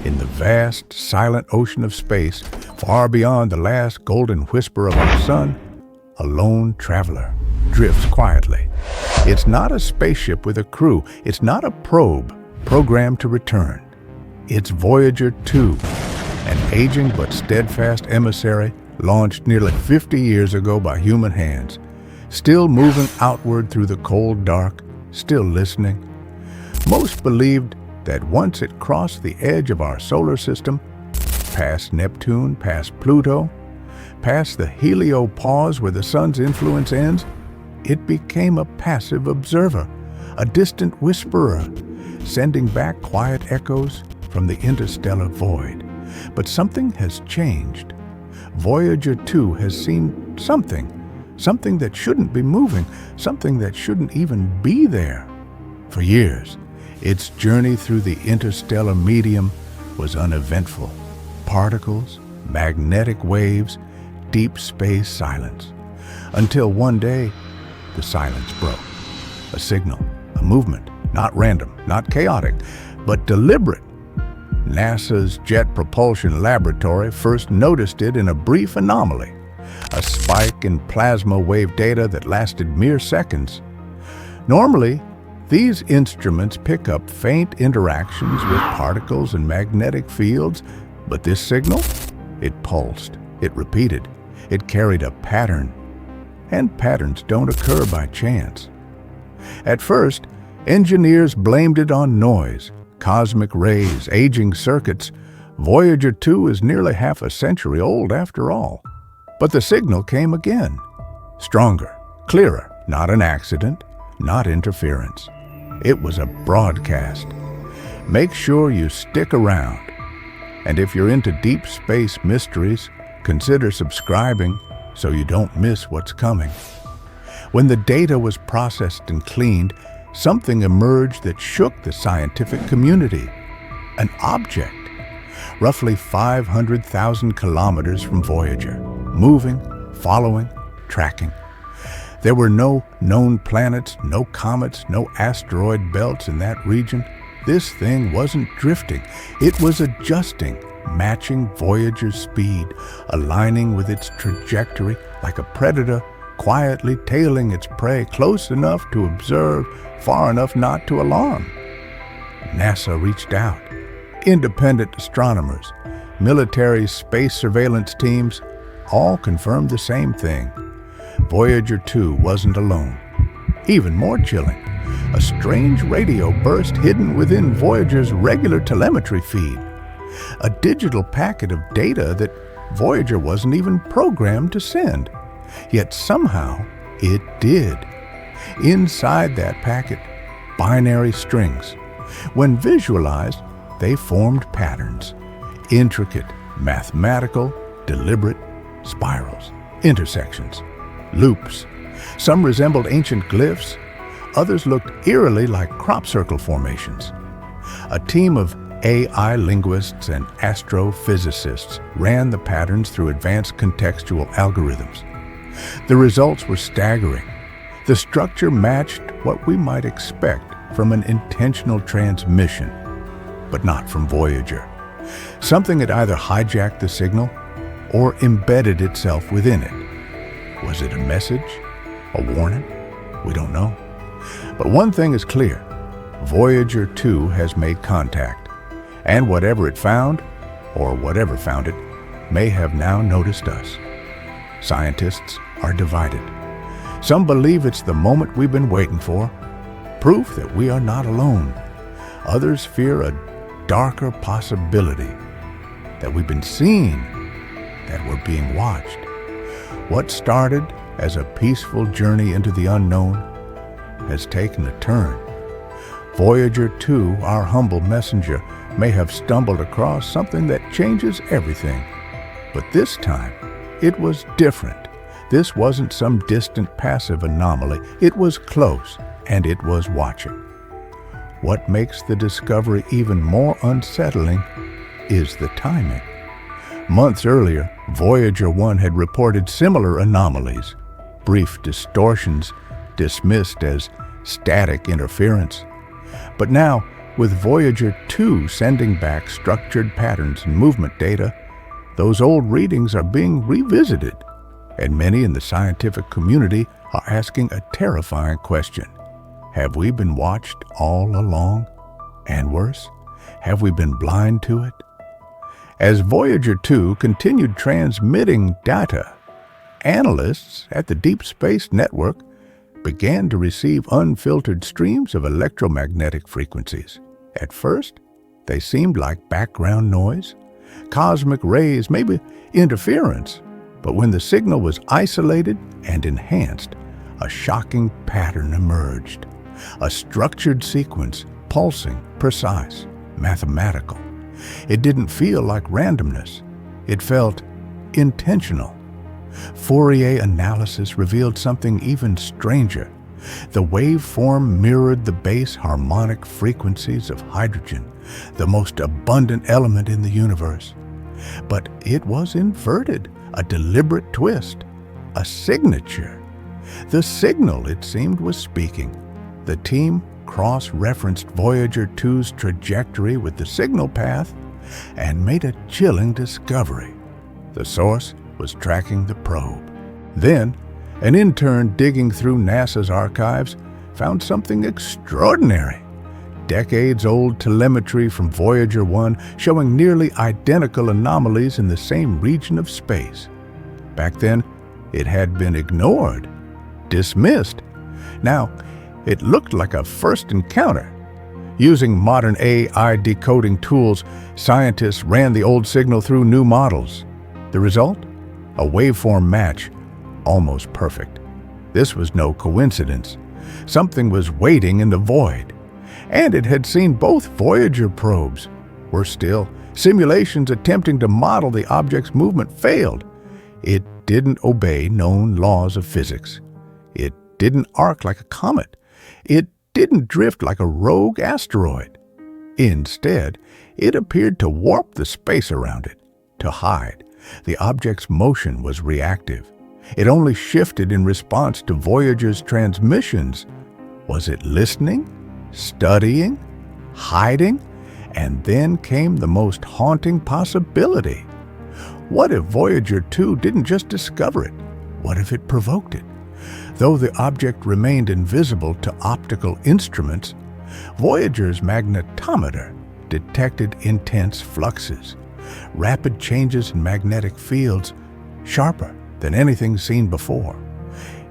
In the vast, silent ocean of space, far beyond the last golden whisper of our sun, a lone traveler drifts quietly. It's not a spaceship with a crew. It's not a probe programmed to return. It's Voyager 2, an aging but steadfast emissary launched nearly 50 years ago by human hands, still moving outward through the cold dark, still listening. Most believed that once it crossed the edge of our solar system, past Neptune, past Pluto, past the Heliopause where the sun's influence ends, it became a passive observer, a distant whisperer, sending back quiet echoes from the interstellar void. But something has changed. Voyager 2 has seen something that shouldn't be moving, something that shouldn't even be there. For years, its journey through the interstellar medium was uneventful. Particles, magnetic waves, deep space silence. Until one day, the silence broke. A signal, a movement, not random, not chaotic, but deliberate. NASA's Jet Propulsion Laboratory first noticed it in a brief anomaly, a spike in plasma wave data that lasted mere seconds. Normally, these instruments pick up faint interactions with particles and magnetic fields, but this signal, it pulsed, it repeated, it carried a pattern. And patterns don't occur by chance. At first, engineers blamed it on noise, cosmic rays, aging circuits. Voyager 2 is nearly half a century old after all. But the signal came again. Stronger, clearer, not an accident, not interference. It was a broadcast. Make sure you stick around. And if you're into deep space mysteries, consider subscribing so you don't miss what's coming. When the data was processed and cleaned, something emerged that shook the scientific community. An object, roughly 500,000 kilometers from Voyager, moving, following, tracking. There were no known planets, no comets, no asteroid belts in that region. This thing wasn't drifting. It was adjusting, matching Voyager's speed, aligning with its trajectory like a predator, quietly tailing its prey close enough to observe, far enough not to alarm. NASA reached out. Independent astronomers, military space surveillance teams, all confirmed the same thing. Voyager 2 wasn't alone. Even more chilling, a strange radio burst hidden within Voyager's regular telemetry feed. A digital packet of data that Voyager wasn't even programmed to send. Yet somehow it did. Inside that packet, binary strings. When visualized, they formed patterns. Intricate, mathematical, deliberate spirals, intersections, loops. Some resembled ancient glyphs. Others looked eerily like crop circle formations. A team of AI linguists and astrophysicists ran the patterns through advanced contextual algorithms. The results were staggering. The structure matched what we might expect from an intentional transmission, but not from Voyager. Something had either hijacked the signal or embedded itself within it. Was it a message? A warning? We don't know. But one thing is clear. Voyager 2 has made contact, and whatever it found, or whatever found it, may have now noticed us. Scientists are divided. Some believe it's the moment we've been waiting for, proof that we are not alone. Others fear a darker possibility, that we've been seen, that we're being watched. What started as a peaceful journey into the unknown has taken a turn. Voyager 2, our humble messenger, may have stumbled across something that changes everything. But this time, it was different. This wasn't some distant passive anomaly. It was close, and it was watching. What makes the discovery even more unsettling is the timing. Months earlier, Voyager 1 had reported similar anomalies, brief distortions dismissed as static interference. But now, With Voyager 2 sending back structured patterns and movement data, those old readings are being revisited, and many in the scientific community are asking a terrifying question. Have we been watched all along? And worse, have we been blind to it? As Voyager 2 continued transmitting data, analysts at the Deep Space Network began to receive unfiltered streams of electromagnetic frequencies. At first, they seemed like background noise, cosmic rays, maybe interference. But when the signal was isolated and enhanced, a shocking pattern emerged. A structured sequence, pulsing, precise, mathematical. It didn't feel like randomness. It felt intentional. Fourier analysis revealed something even stranger. The waveform mirrored the base harmonic frequencies of hydrogen, the most abundant element in the universe. But it was inverted, a deliberate twist, a signature. The signal, it seemed, was speaking. The team cross-referenced Voyager 2's trajectory with the signal path and made a chilling discovery. The source was tracking the probe. Then, an intern digging through NASA's archives found something extraordinary. Decades-old telemetry from Voyager 1 showing nearly identical anomalies in the same region of space. Back then, it had been ignored, dismissed. Now, it looked like a first encounter. Using modern AI decoding tools, scientists ran the old signal through new models. The result? A waveform match, almost perfect. This was no coincidence. Something was waiting in the void. And it had seen both Voyager probes. Worse still, simulations attempting to model the object's movement failed. It didn't obey known laws of physics. It didn't arc like a comet. It didn't drift like a rogue asteroid. Instead, it appeared to warp the space around it, to hide. The object's motion was reactive. It only shifted in response to Voyager's transmissions. Was it listening? Studying, hiding, and then came the most haunting possibility. What if Voyager 2 didn't just discover it? What if it provoked it? Though the object remained invisible to optical instruments, Voyager's magnetometer detected intense fluxes, rapid changes in magnetic fields, sharper than anything seen before.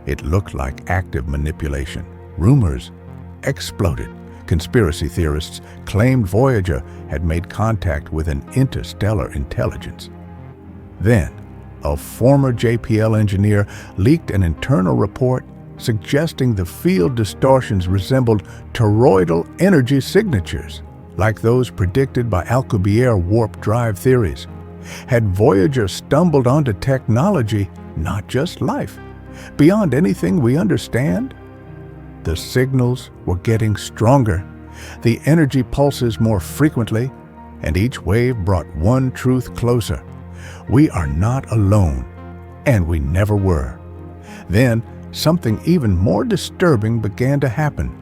It looked like active manipulation. Rumors exploded. Conspiracy theorists claimed Voyager had made contact with an interstellar intelligence. Then, a former JPL engineer leaked an internal report suggesting the field distortions resembled toroidal energy signatures, like those predicted by Alcubierre warp drive theories. Had Voyager stumbled onto technology, not just life, beyond anything we understand? The signals were getting stronger, the energy pulses more frequently, and each wave brought one truth closer. We are not alone, and we never were. Then, something even more disturbing began to happen.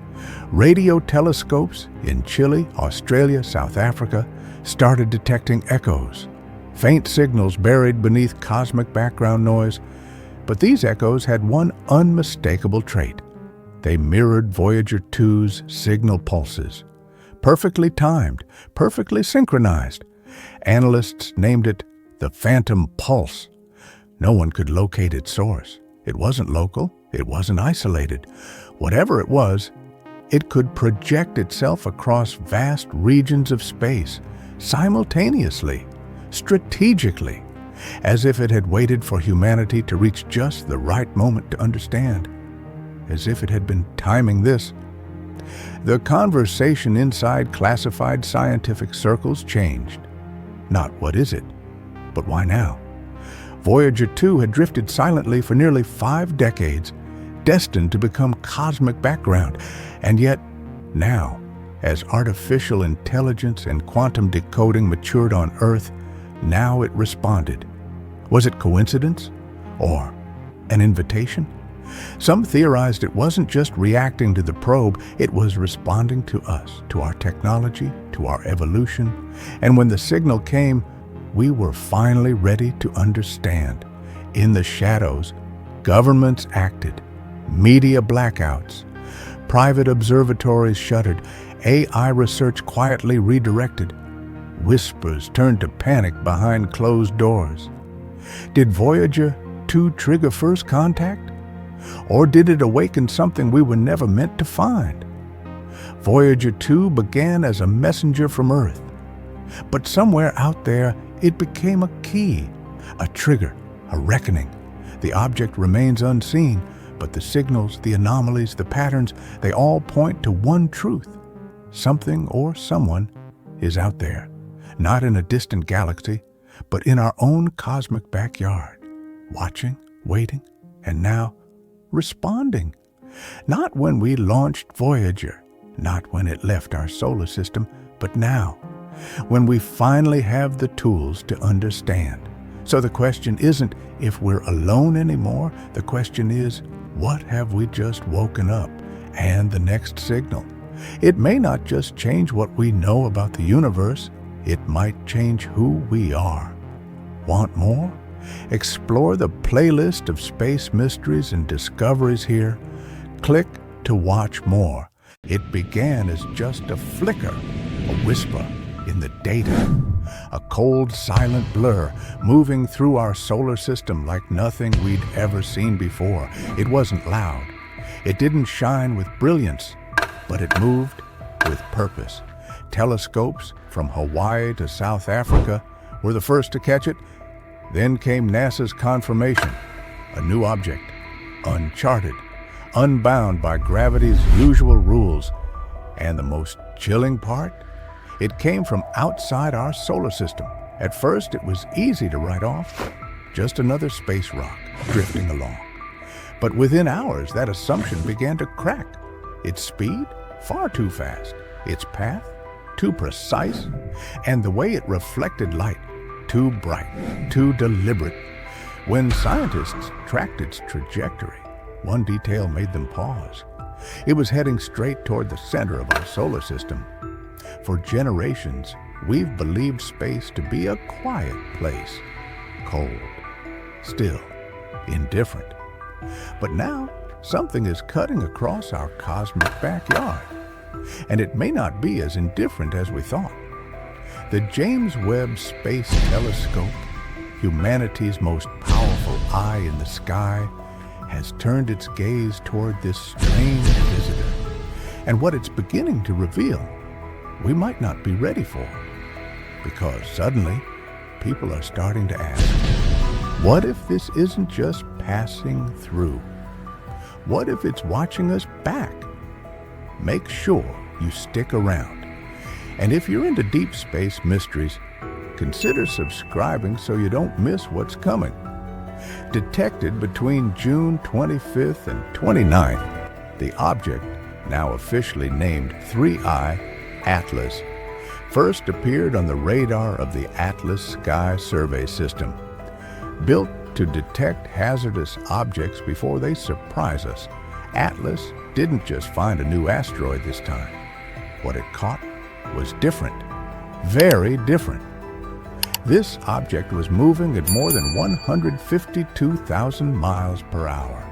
Radio telescopes in Chile, Australia, South Africa started detecting echoes, faint signals buried beneath cosmic background noise. But these echoes had one unmistakable trait. They mirrored Voyager 2's signal pulses. Perfectly timed, perfectly synchronized. Analysts named it the Phantom Pulse. No one could locate its source. It wasn't local. It wasn't isolated. Whatever it was, it could project itself across vast regions of space, simultaneously, strategically, as if it had waited for humanity to reach just the right moment to understand, as if it had been timing this. The conversation inside classified scientific circles changed. Not what is it, but why now? Voyager 2 had drifted silently for nearly 5 decades, destined to become cosmic background. And yet, now, as artificial intelligence and quantum decoding matured on Earth, now it responded. Was it coincidence? Or an invitation? Some theorized it wasn't just reacting to the probe, it was responding to us, to our technology, to our evolution. And when the signal came, we were finally ready to understand. In the shadows, governments acted, media blackouts, private observatories shuttered, AI research quietly redirected. Whispers turned to panic behind closed doors. Did Voyager 2 trigger first contact? Or did it awaken something we were never meant to find? Voyager 2 began as a messenger from Earth. But somewhere out there, it became a key, a trigger, a reckoning. The object remains unseen, but the signals, the anomalies, the patterns, they all point to one truth. Something or someone is out there, not in a distant galaxy, but in our own cosmic backyard, watching, waiting, and now responding. Not when we launched Voyager, not when it left our solar system, but now, when we finally have the tools to understand. So the question isn't if we're alone anymore, the question is, what have we just woken up? And the next signal. It may not just change what we know about the universe, it might change who we are. Want more? Explore the playlist of space mysteries and discoveries here. Click to watch more. It began as just a flicker, a whisper in the data, a cold, silent blur moving through our solar system like nothing we'd ever seen before. It wasn't loud. It didn't shine with brilliance, but it moved with purpose. Telescopes from Hawaii to South Africa were the first to catch it. Then came NASA's confirmation, a new object, uncharted, unbound by gravity's usual rules. And the most chilling part? It came from outside our solar system. At first, it was easy to write off, just another space rock drifting along. But within hours, that assumption began to crack. Its speed, far too fast. Its path, too precise. And the way it reflected light, too bright, too deliberate. When scientists tracked its trajectory, one detail made them pause. It was heading straight toward the center of our solar system. For generations, we've believed space to be a quiet place, cold, still, indifferent. But now, something is cutting across our cosmic backyard, and it may not be as indifferent as we thought. The James Webb Space Telescope, humanity's most powerful eye in the sky, has turned its gaze toward this strange visitor. And what it's beginning to reveal, we might not be ready for. Because suddenly, people are starting to ask, what if this isn't just passing through? What if it's watching us back? Make sure you stick around. And if you're into deep space mysteries, consider subscribing so you don't miss what's coming. Detected between June 25th and 29th, the object, now officially named 3I Atlas, first appeared on the radar of the Atlas Sky Survey System. Built to detect hazardous objects before they surprise us, Atlas didn't just find a new asteroid this time. What it caught was different, very different. This object was moving at more than 152,000 miles per hour.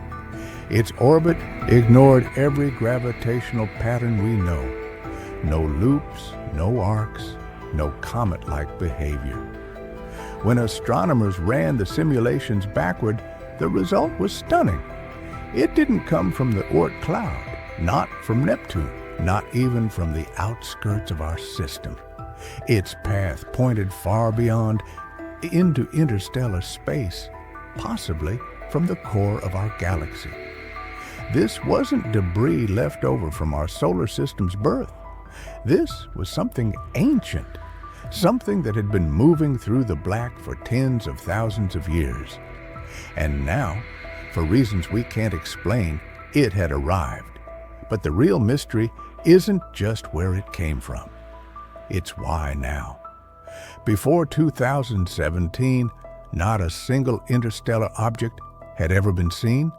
Its orbit ignored every gravitational pattern we know. No loops, no arcs, no comet-like behavior. When astronomers ran the simulations backward, the result was stunning. It didn't come from the Oort cloud, not from Neptune, not even from the outskirts of our system. Its path pointed far beyond, into interstellar space, possibly from the core of our galaxy. This wasn't debris left over from our solar system's birth. This was something ancient, something that had been moving through the black for tens of thousands of years. And now, for reasons we can't explain, it had arrived. But the real mystery isn't just where it came from. It's why now. Before 2017, not a single interstellar object had ever been seen.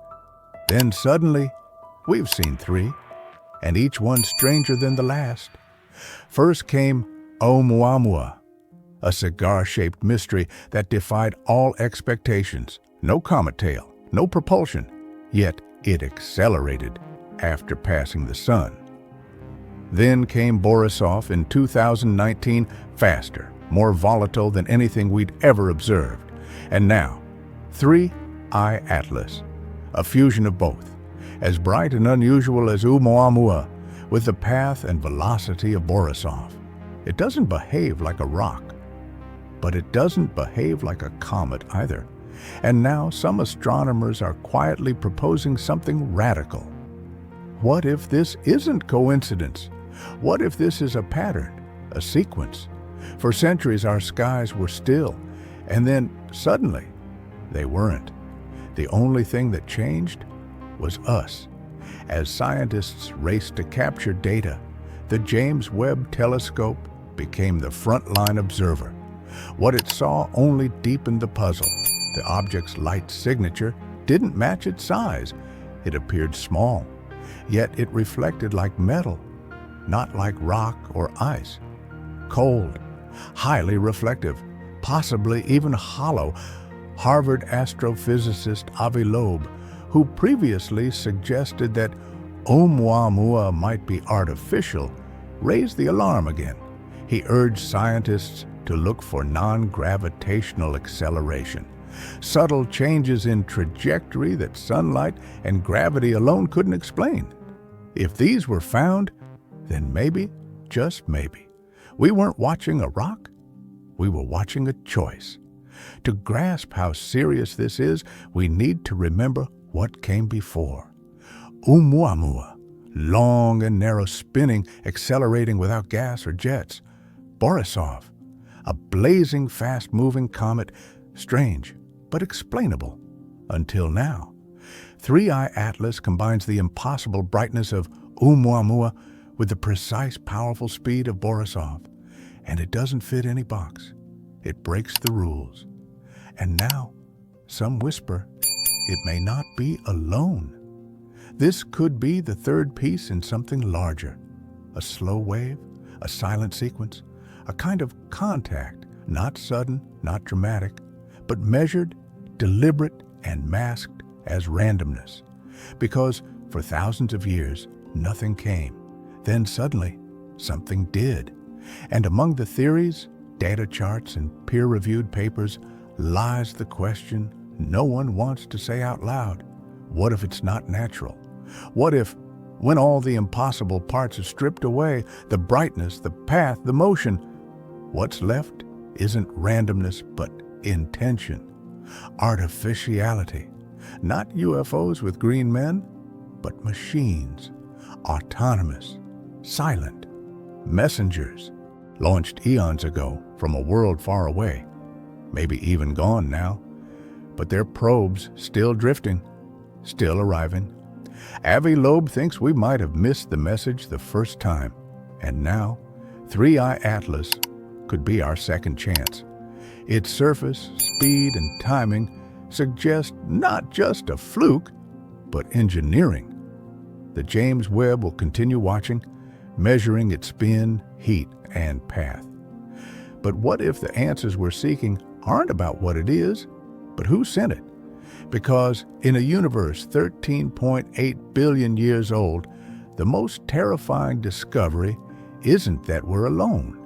Then suddenly, we've seen three, and each one stranger than the last. First came Oumuamua, a cigar-shaped mystery that defied all expectations. No comet tail, no propulsion, yet it accelerated after passing the sun. Then came Borisov in 2019, faster, more volatile than anything we'd ever observed. And now, 3I Atlas, a fusion of both, as bright and unusual as Oumuamua, with the path and velocity of Borisov. It doesn't behave like a rock, but it doesn't behave like a comet either. And now some astronomers are quietly proposing something radical. What if this isn't coincidence? What if this is a pattern, a sequence? For centuries our skies were still, and then suddenly they weren't. The only thing that changed was us. As scientists raced to capture data, the James Webb Telescope became the frontline observer. What it saw only deepened the puzzle. The object's light signature didn't match its size. It appeared small, yet it reflected like metal, not like rock or ice. Cold, highly reflective, possibly even hollow. Harvard astrophysicist Avi Loeb, who previously suggested that Oumuamua might be artificial, raised the alarm again. He urged scientists to look for non-gravitational acceleration, subtle changes in trajectory that sunlight and gravity alone couldn't explain. If these were found, then maybe, just maybe, we weren't watching a rock, we were watching a choice. To grasp how serious this is, we need to remember what came before. Oumuamua, long and narrow, spinning, accelerating without gas or jets. Borisov, a blazing, fast-moving comet, strange but explainable until now. 3I Atlas combines the impossible brightness of Oumuamua with the precise, powerful speed of Borisov, and it doesn't fit any box. It breaks the rules. And now, some whisper, it may not be alone. This could be the third piece in something larger, a slow wave, a silent sequence, a kind of contact, not sudden, not dramatic, but measured, deliberate, and masked as randomness. Because for thousands of years, nothing came. Then suddenly, something did. And among the theories, data charts, and peer-reviewed papers lies the question no one wants to say out loud. What if it's not natural? What if, when all the impossible parts are stripped away, the brightness, the path, the motion, what's left isn't randomness but intention, artificiality? Not UFOs with green men, but machines, autonomous, silent, messengers, launched eons ago from a world far away, maybe even gone now, but their probes still drifting, still arriving. Avi Loeb thinks we might have missed the message the first time, and now 3I Atlas could be our second chance. Its surface, speed, and timing suggest not just a fluke, but engineering. The James Webb will continue watching, measuring its spin, heat, and path. But what if the answers we're seeking aren't about what it is, but who sent it? Because in a universe 13.8 billion years old, the most terrifying discovery isn't that we're alone.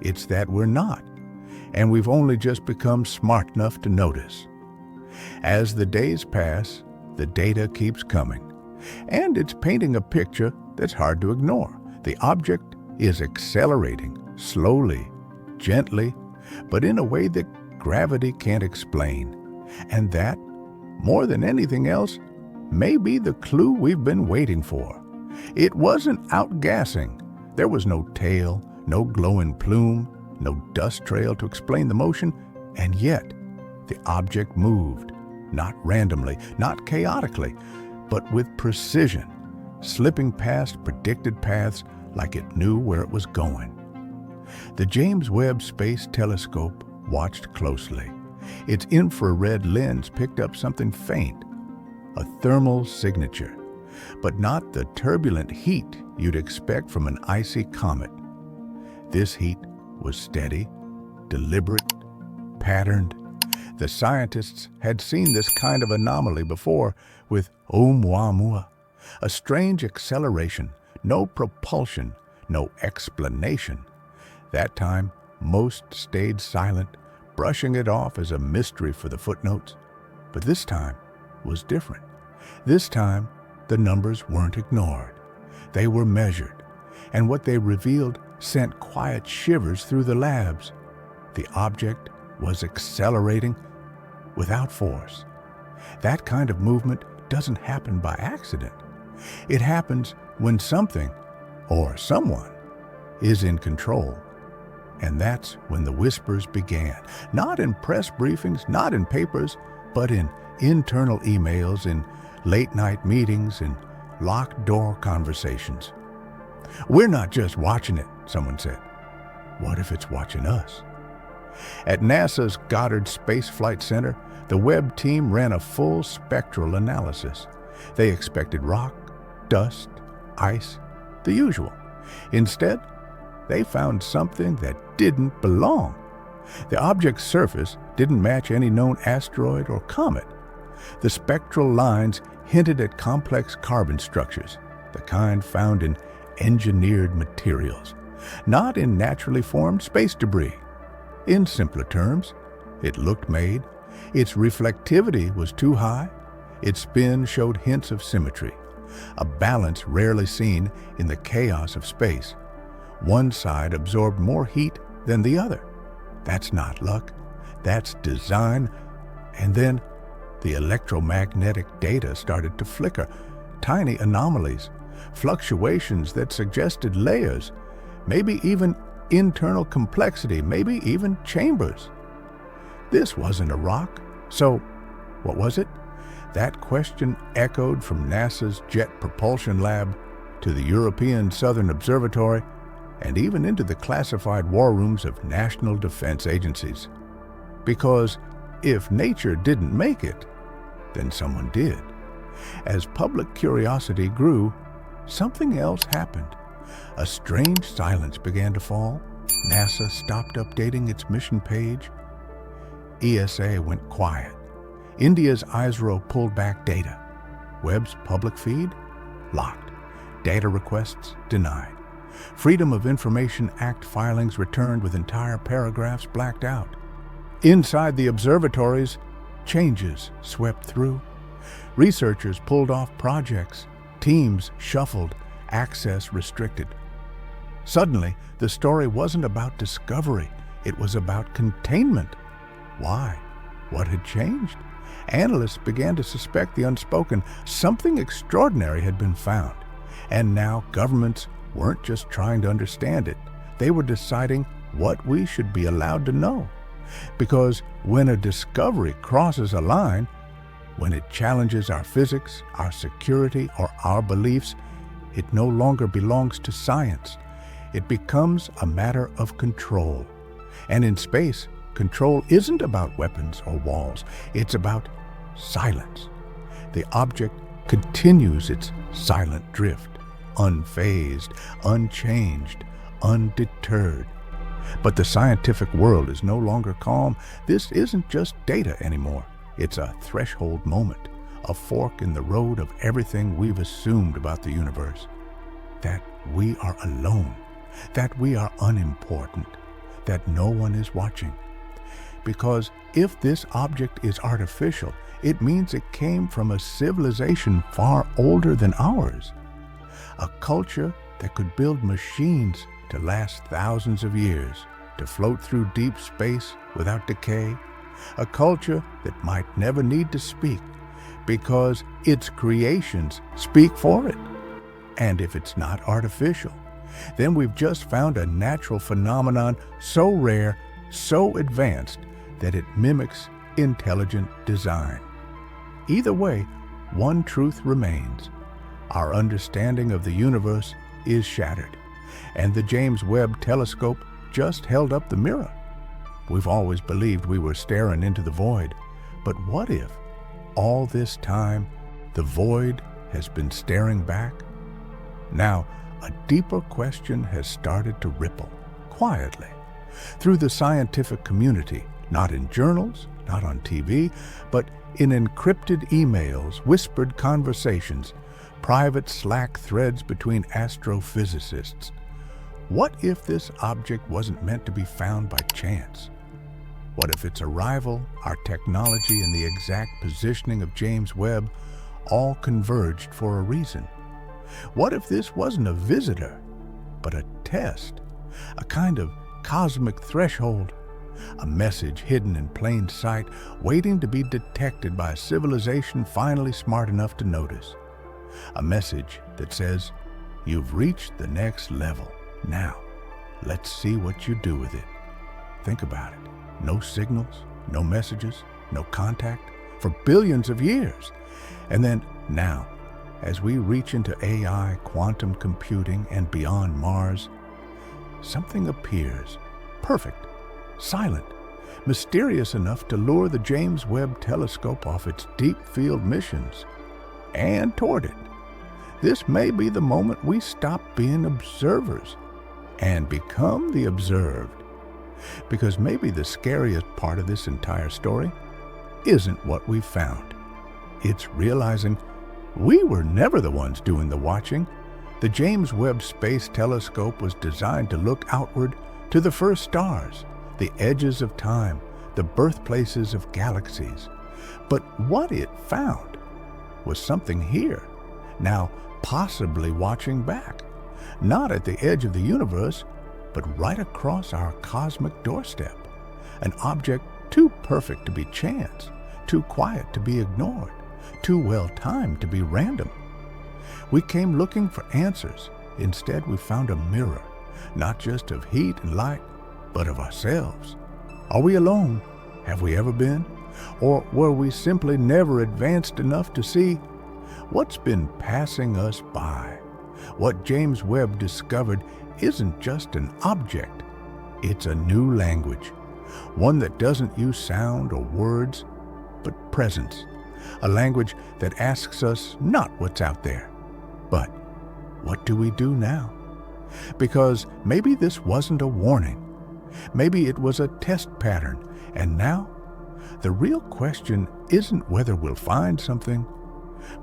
It's that we're not, and we've only just become smart enough to notice. As the days pass, the data keeps coming, and it's painting a picture that's hard to ignore. The object is accelerating, slowly, gently, but in a way that gravity can't explain. And that, more than anything else, may be the clue we've been waiting for. It wasn't outgassing. There was no tail, no glowing plume, no dust trail to explain the motion, and yet the object moved, not randomly, not chaotically, but with precision, slipping past predicted paths like it knew where it was going. The James Webb Space Telescope watched closely. Its infrared lens picked up something faint, a thermal signature, but not the turbulent heat you'd expect from an icy comet. This heat was steady, deliberate, patterned. The scientists had seen this kind of anomaly before with Oumuamua, a strange acceleration, no propulsion, no explanation. That time, most stayed silent, brushing it off as a mystery for the footnotes. But this time was different. This time, the numbers weren't ignored. They were measured, and what they revealed sent quiet shivers through the labs. The object was accelerating without force. That kind of movement doesn't happen by accident. It happens when something, or someone, is in control. And that's when the whispers began. Not in press briefings, not in papers, but in internal emails, in late-night meetings, in locked-door conversations. "We're not just watching it," someone said. "What if it's watching us?" At NASA's Goddard Space Flight Center, the Webb team ran a full spectral analysis. They expected rock, dust, ice, the usual. Instead, they found something that didn't belong. The object's surface didn't match any known asteroid or comet. The spectral lines hinted at complex carbon structures, the kind found in engineered materials, not in naturally formed space debris. In simpler terms, it looked made. Its reflectivity was too high. Its spin showed hints of symmetry, a balance rarely seen in the chaos of space. One side absorbed more heat than the other. That's not luck. That's design. And then the electromagnetic data started to flicker. Tiny anomalies, fluctuations that suggested layers, maybe even internal complexity, maybe even chambers. This wasn't a rock. So, what was it? That question echoed from NASA's Jet Propulsion Lab to the European Southern Observatory and even into the classified war rooms of national defense agencies. Because if nature didn't make it, then someone did. As public curiosity grew, something else happened. A strange silence began to fall. NASA stopped updating its mission page. ESA went quiet. India's ISRO pulled back data. Webb's public feed? Locked. Data requests denied. Freedom of Information Act filings returned with entire paragraphs blacked out. Inside the observatories, changes swept through. Researchers pulled off projects. Teams shuffled. Access restricted. Suddenly, the story wasn't about discovery. It was about containment. Why? What had changed? Analysts began to suspect the unspoken. Something extraordinary had been found. And now governments weren't just trying to understand it. They were deciding what we should be allowed to know. Because when a discovery crosses a line, when it challenges our physics, our security, or our beliefs, it no longer belongs to science. It becomes a matter of control. And in space, control isn't about weapons or walls. It's about silence. The object continues its silent drift, unfazed, unchanged, undeterred. But the scientific world is no longer calm. This isn't just data anymore. It's a threshold moment, a fork in the road of everything we've assumed about the universe. That we are alone, that we are unimportant, that no one is watching. Because if this object is artificial, it means it came from a civilization far older than ours. A culture that could build machines to last thousands of years, to float through deep space without decay. A culture that might never need to speak because its creations speak for it. And if it's not artificial, then we've just found a natural phenomenon so rare, so advanced, that it mimics intelligent design. Either way, one truth remains. Our understanding of the universe is shattered, and the James Webb Telescope just held up the mirror. We've always believed we were staring into the void, but what if, all this time, The void has been staring back. Now, a deeper question has started to ripple, quietly, through the scientific community, not in journals, not on TV, but in encrypted emails, whispered conversations, private Slack threads between astrophysicists. What if this object wasn't meant to be found by chance? What if its arrival, our technology, and the exact positioning of James Webb all converged for a reason? What if this wasn't a visitor, but a test, a kind of cosmic threshold, a message hidden in plain sight, waiting to be detected by a civilization finally smart enough to notice? A message that says, "You've reached the next level. Now, let's see what you do with it." Think about it. No signals, no messages, no contact for billions of years. And then now, as we reach into AI, quantum computing, and beyond Mars, something appears, perfect, silent, mysterious enough to lure the James Webb Telescope off its deep field missions and toward it. This may be the moment we stop being observers and become the observed. Because maybe the scariest part of this entire story isn't what we found. It's realizing we were never the ones doing the watching. The James Webb Space Telescope was designed to look outward to the first stars, the edges of time, the birthplaces of galaxies. But what it found was something here, now possibly watching back, not at the edge of the universe, but right across our cosmic doorstep. An object too perfect to be chance, too quiet to be ignored, too well-timed to be random. We came looking for answers. Instead, we found a mirror, not just of heat and light, but of ourselves. Are we alone? Have we ever been? Or were we simply never advanced enough to see what's been passing us by? What James Webb discovered isn't just an object, it's a new language, one that doesn't use sound or words, but presence, a language that asks us not what's out there, but what do we do now? Because maybe this wasn't a warning, maybe it was a test pattern, and now the real question isn't whether we'll find something,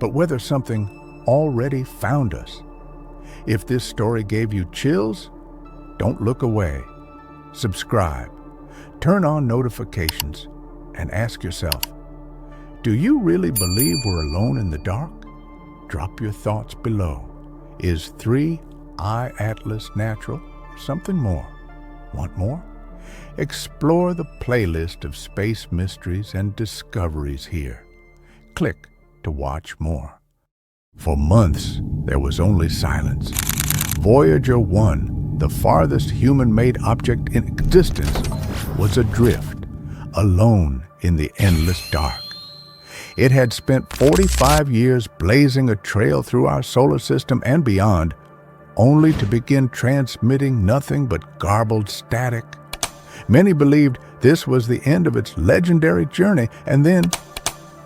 but whether something already found us. If this story gave you chills, don't look away. Subscribe, turn on notifications, and ask yourself, do you really believe we're alone in the dark? Drop your thoughts below. Is 3I Atlas natural or something more? Want more? Explore the playlist of space mysteries and discoveries here. Click to watch more. For months, there was only silence. Voyager 1, the farthest human-made object in existence, was adrift, alone in the endless dark. It had spent 45 years blazing a trail through our solar system and beyond, only to begin transmitting nothing but garbled static. Many believed this was the end of its legendary journey, and then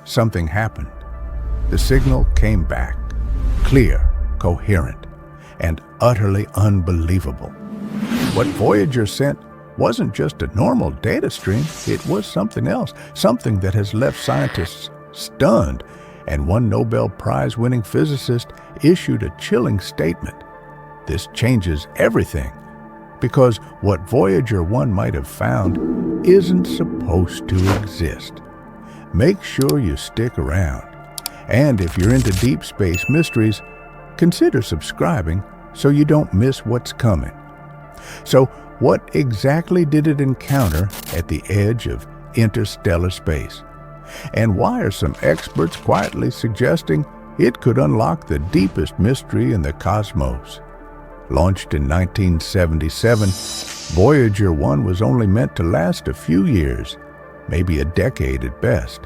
something happened. The signal came back, clear, coherent, and utterly unbelievable. What Voyager sent wasn't just a normal data stream, it was something else, something that has left scientists stunned, and one Nobel Prize-winning physicist issued a chilling statement. This changes everything, because what Voyager 1 might have found isn't supposed to exist. Make sure you stick around. And if you're into deep space mysteries, consider subscribing so you don't miss what's coming. So, what exactly did it encounter at the edge of interstellar space? And why are some experts quietly suggesting it could unlock the deepest mystery in the cosmos? Launched in 1977, Voyager 1 was only meant to last a few years, maybe a decade at best.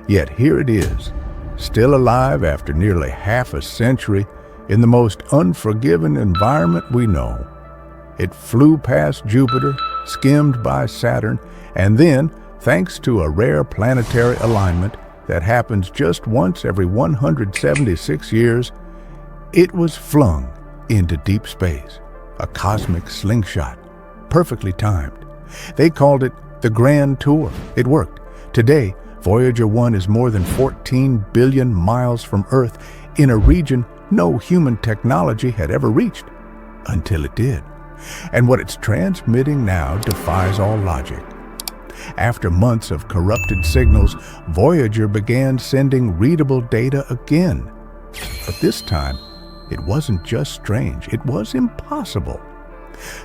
Yet here it is, still alive after nearly half a century in the most unforgiving environment we know. It flew past Jupiter, skimmed by Saturn, and then, thanks to a rare planetary alignment, that happens just once every 176 years, it was flung into deep space, a cosmic slingshot, perfectly timed. They called it the Grand Tour. It worked. Today, Voyager 1 is more than 14 billion miles from Earth in a region no human technology had ever reached, until it did. And what it's transmitting now defies all logic. After months of corrupted signals, Voyager began sending readable data again. But this time, it wasn't just strange, it was impossible.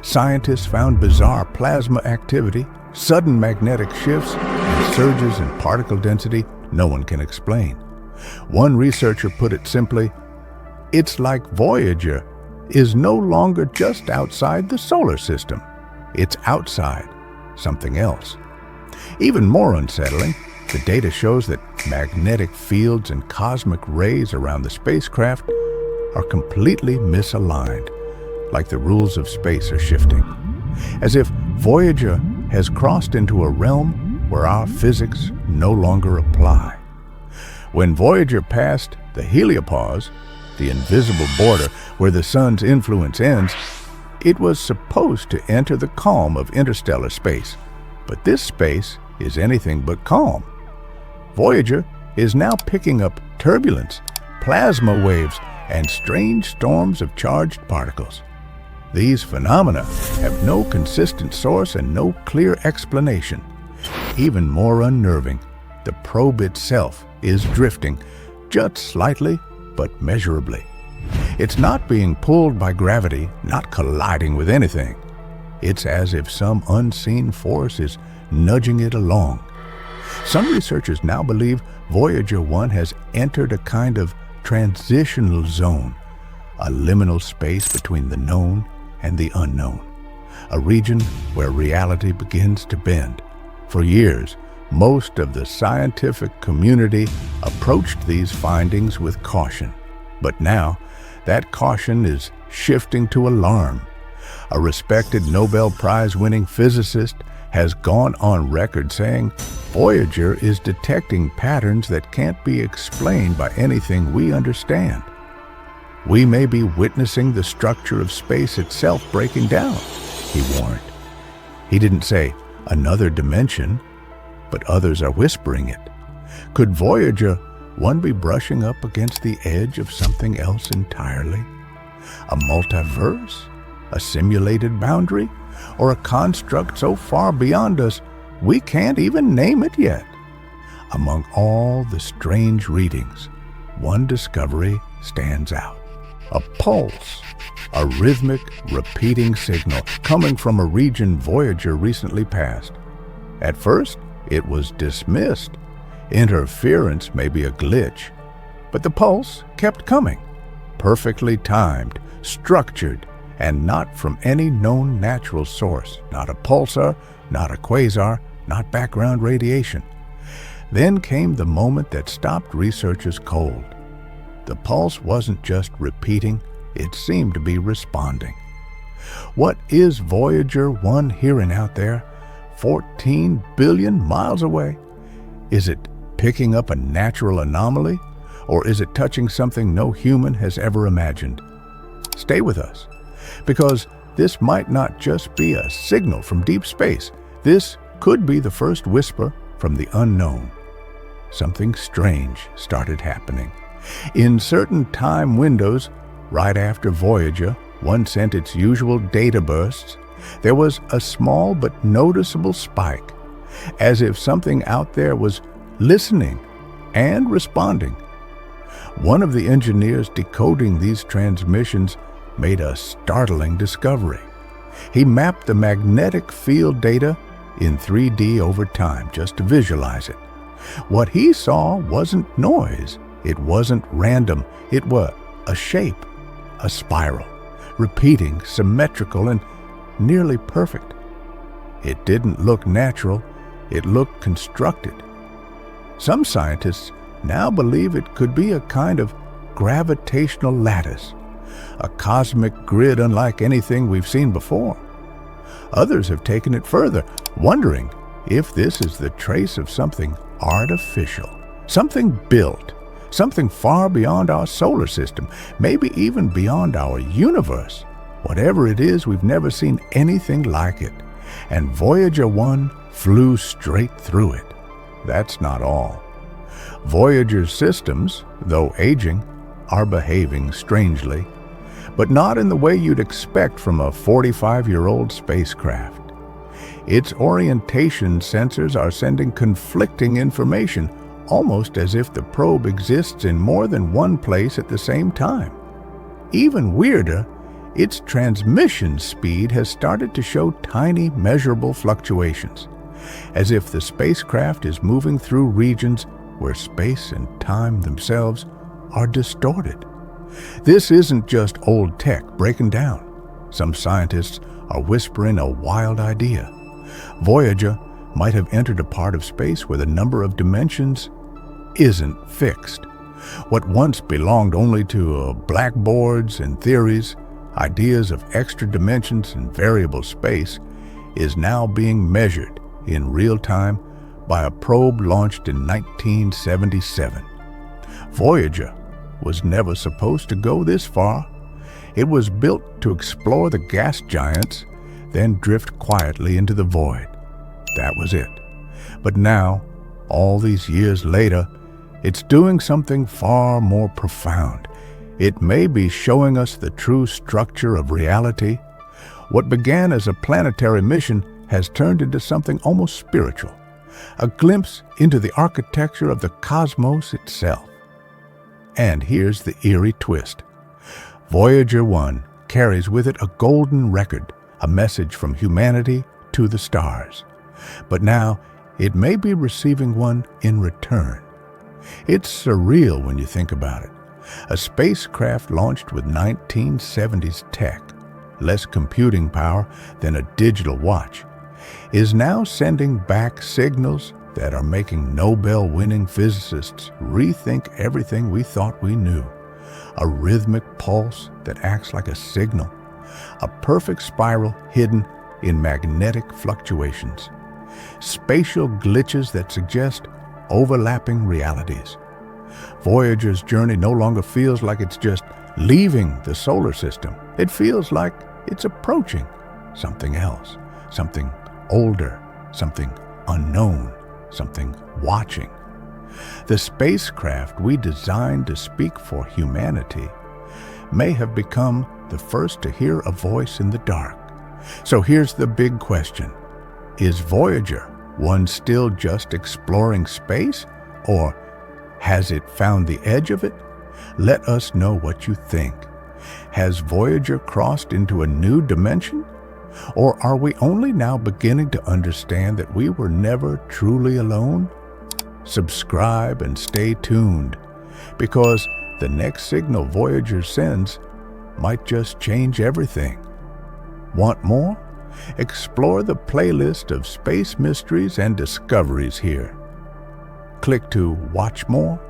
Scientists found bizarre plasma activity, sudden magnetic shifts, and surges in particle density no one can explain. One researcher put it simply, it's like Voyager is no longer just outside the solar system. It's outside something else. Even more unsettling, the data shows that magnetic fields and cosmic rays around the spacecraft are completely misaligned, like the rules of space are shifting, as if Voyager has crossed into a realm where our physics no longer apply. When Voyager passed the Heliopause, the invisible border where the sun's influence ends, it was supposed to enter the calm of interstellar space. But this space is anything but calm. Voyager is now picking up turbulence, plasma waves, and strange storms of charged particles. These phenomena have no consistent source and no clear explanation. Even more unnerving, the probe itself is drifting, just slightly but measurably. It's not being pulled by gravity, not colliding with anything. It's as if some unseen force is nudging it along. Some researchers now believe Voyager 1 has entered a kind of transitional zone, a liminal space between the known and the unknown, a region where reality begins to bend. For years, most of the scientific community approached these findings with caution. But now, that caution is shifting to alarm. A respected Nobel Prize-winning physicist has gone on record saying Voyager is detecting patterns that can't be explained by anything we understand. We may be witnessing the structure of space itself breaking down, he warned. He didn't say another dimension, but others are whispering it. Could Voyager 1 be brushing up against the edge of something else entirely? A multiverse? A simulated boundary? Or a construct so far beyond us we can't even name it yet? Among all the strange readings, one discovery stands out. A pulse, a rhythmic, repeating signal coming from a region Voyager recently passed. At first, it was dismissed. Interference may be a glitch, but the pulse kept coming, perfectly timed, structured, and not from any known natural source. Not a pulsar, not a quasar, not background radiation. Then came the moment that stopped researchers cold. The pulse wasn't just repeating, it seemed to be responding. What is Voyager 1 hearing out there, 14 billion miles away? Is it picking up a natural anomaly, or is it touching something no human has ever imagined? Stay with us, because this might not just be a signal from deep space. This could be the first whisper from the unknown. Something strange started happening. In certain time windows, right after Voyager 1 sent its usual data bursts, there was a small but noticeable spike, as if something out there was listening and responding. One of the engineers decoding these transmissions made a startling discovery. He mapped the magnetic field data in 3D over time just to visualize it. What he saw wasn't noise. It wasn't random. It was a shape, a spiral, repeating, symmetrical, and nearly perfect. It didn't look natural. It looked constructed. Some scientists now believe it could be a kind of gravitational lattice, a cosmic grid unlike anything we've seen before. Others have taken it further, wondering if this is the trace of something artificial, Something built, something far beyond our solar system, maybe even beyond our universe. Whatever it is, we've never seen anything like it. And Voyager 1 flew straight through it. That's not all. Voyager's systems, though aging, are behaving strangely, but not in the way you'd expect from a 45-year-old spacecraft. Its orientation sensors are sending conflicting information, almost as if the probe exists in more than one place at the same time. Even weirder, its transmission speed has started to show tiny, measurable fluctuations, as if the spacecraft is moving through regions where space and time themselves are distorted. This isn't just old tech breaking down. Some scientists are whispering a wild idea. Voyager might have entered a part of space where the number of dimensions isn't fixed. What once belonged only to blackboards and theories, ideas of extra dimensions and variable space, is now being measured in real time by a probe launched in 1977. Voyager was never supposed to go this far. It was built to explore the gas giants, then drift quietly into the void. That was it. But now, all these years later, it's doing something far more profound. It may be showing us the true structure of reality. What began as a planetary mission has turned into something almost spiritual, a glimpse into the architecture of the cosmos itself. And here's the eerie twist. Voyager 1 carries with it a golden record, a message from humanity to the stars. But now, it may be receiving one in return. It's surreal when you think about it. A spacecraft launched with 1970s tech, less computing power than a digital watch, is now sending back signals that are making Nobel-winning physicists rethink everything we thought we knew. A rhythmic pulse that acts like a signal, a perfect spiral hidden in magnetic fluctuations, spatial glitches that suggest overlapping realities. Voyager's journey no longer feels like it's just leaving the solar system. It feels like it's approaching something else, something older, something unknown, something watching. The spacecraft we designed to speak for humanity may have become the first to hear a voice in the dark. So here's the big question. Is Voyager 1 still just exploring space, or has it found the edge of it? Let us know what you think. Has Voyager crossed into a new dimension? Or are we only now beginning to understand that we were never truly alone? Subscribe and stay tuned, because the next signal Voyager sends might just change everything. Want more? Explore the playlist of space mysteries and discoveries here. Click to watch more